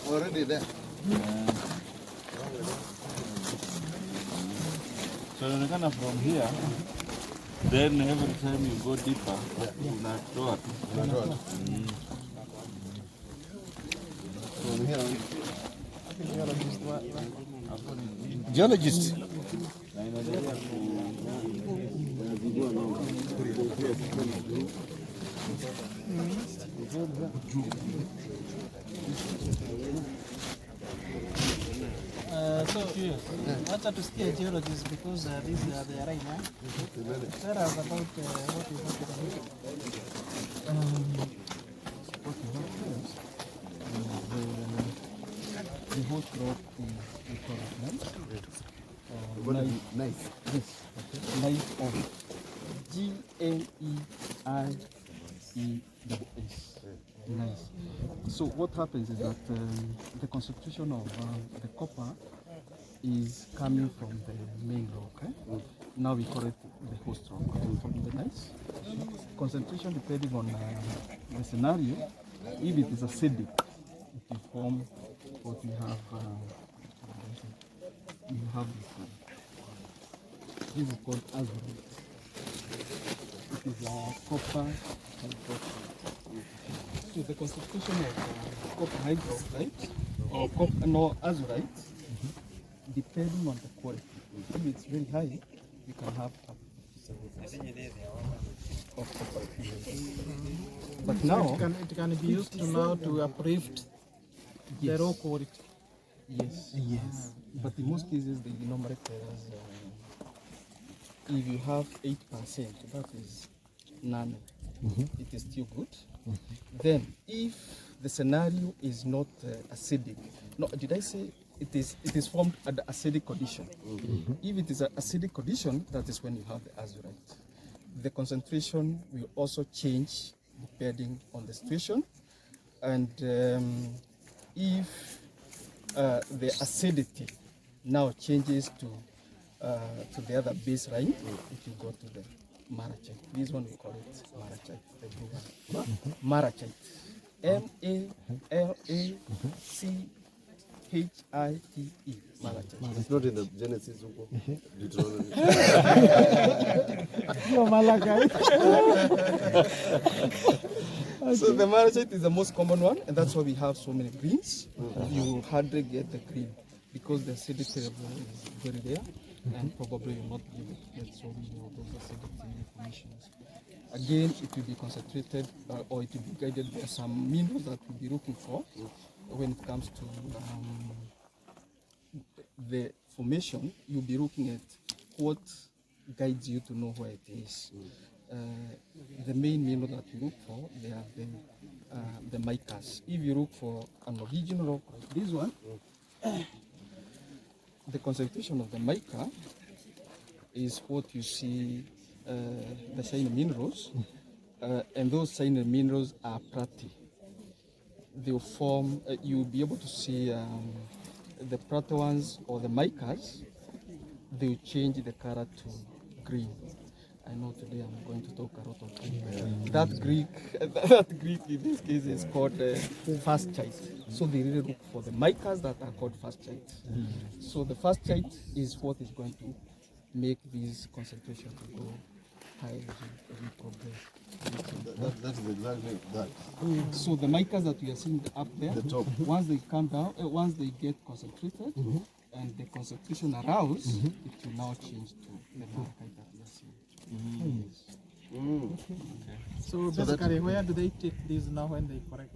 Already there. So inaonekana from here, then every time you go deeper, unatoa. From here. Geologist. So, wacha tusikie geologists because these are the right now. Tell us about what you want to do. The whole crop is nice. Nice. Yes. Nice of GAEIES. Nice. So what happens is that the concentration of the copper is coming from the main rock. Now we call it the host rock from the gneiss. Concentration depending on the scenario. If it is acidic, it will form what we have. You have this one. This is called azurite. It is copper hydroxide. So the concentration of copper hydroxide or azurite, depending on the quality. If it's very high, you can have up to 70% of copper. But now It can be used now to uplift the raw quality. yes, yes. But in most cases, the numerator is if you have 8%, that is nano. It is still good. Then, if the scenario is not acidic, no, did I say it is formed at the acidic condition? If it is an acidic condition, that is when you have the azurite. The concentration will also change depending on the situation, and if the acidity now changes to the other baseline, it will go to the marachite. This one we call it marachite, the blue one. Marachite. M-A-R-A-C-H-I-T-E. Marachite. It's not in the Genesis. Deuteronomy. So the marachite is the most common one, and that's why we have so many greens. You hardly get the green because the acidity level is very rare, and probably you'll not be able to get so many of those acidity formations. Again, it will be concentrated or it will be guided by some minerals that we'll be looking for when it comes to the formation. You'll be looking at what guides you to know where it is. The main mineral that you look for, they are the micas. If you look for an original rock like this one, the concentration of the mica is what you see, the shiny minerals, and those shiny minerals are platy. They'll form, you'll be able to see the platy ones or the micas, they'll change the color to green. I know today I'm going to talk a lot of Greek. That Greek in this case is called fastite. So they really look for the micas that are called fastite. So the fastite is what is going to make these concentrations go high as we progress. That is exactly that. So the micas that we are seeing up there, The top. once they come down, once they get concentrated, and the concentration aroused, it will now change to the malachite that we are seeing. So basically, where do they take these now when they correct?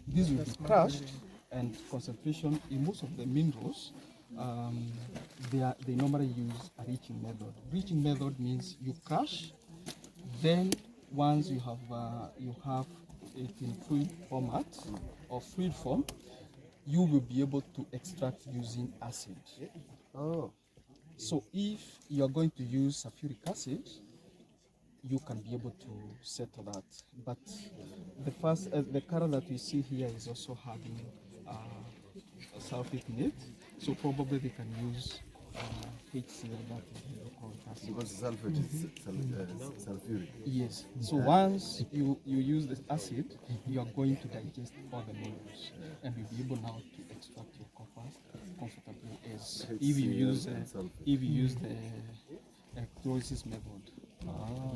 These will be crushed, and concentration in most of the minerals, they normally use a leaching method. Leaching method means you crush, then once you have it in fluid format or fluid form, you will be able to extract using acid. Oh. So if you are going to use sulfuric acid, you can be able to settle that. But the color that we see here is also having sulfate in it, so probably they can use HCl, that is the hydrochloric acid. Because sulfate is sulfuric. Yes. So once you use this acid, you are going to digest all the minerals, and you'll be able now to extract your copper comfortably as if you use the electrolysis method.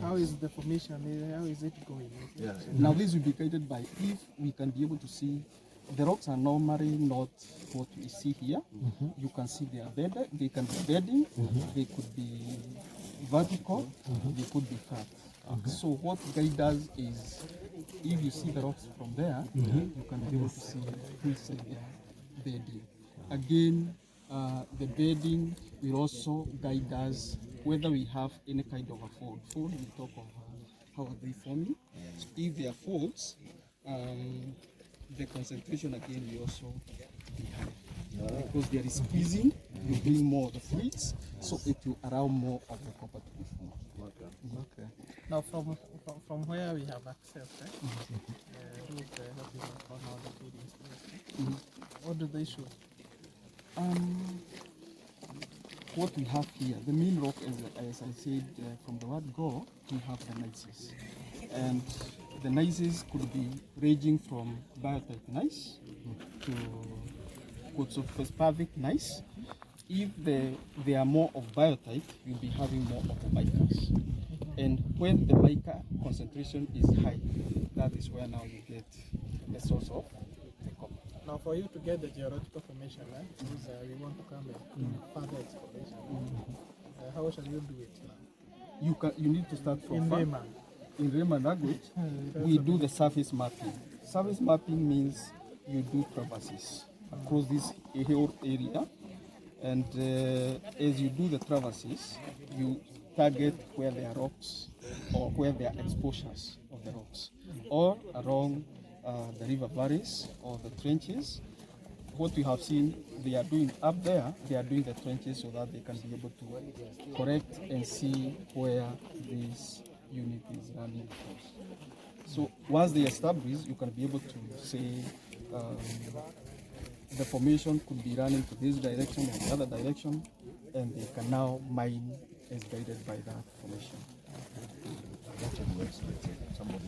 How is the formation? How is it going? Yeah. Now this will be guided by if we can be able to see. The rocks are normally not what we see here. You can see they are bedded. They can be bedding. They could be vertical. They could be flat. So what guide does is, if you see the rocks from there, you can be able to see which side they are bedding. Again, the bedding will also guide us whether we have any kind of a fold. Fold, we talk of how are they forming. So if they are folds, the concentration again will also be high. Because there is squeezing, you bring more of the fluids, so it will allow more of the copper to be formed. Okay. Now from where we have access, with helping us on all the feedings, what do they show? What we have here, the main rock, as I said, from the word go, we have the gneisses. And the gneisses could be ranging from biotite gneiss to phosphoric gneiss. If they are more of biotite, you'll be having more of the micas. And when the mica concentration is high, that is where now you get the source of the copper. Now for you to get the geological formation, because we want to come and further exploration, how shall you do it now? You need to start from In far. layman. In Rayman language, we do the surface mapping. Surface mapping means you do traverses across this hill area, and as you do the traverses, you target where there are rocks or where there are exposures of the rocks, or along the river valleys or the trenches. What we have seen they are doing up there, they are doing the trenches so that they can be able to correct and see where this unit is running across. So once they establish, you can be able to say the formation could be running to this direction or the other direction, and they can now mine as guided by that formation. That works, let's say, somebody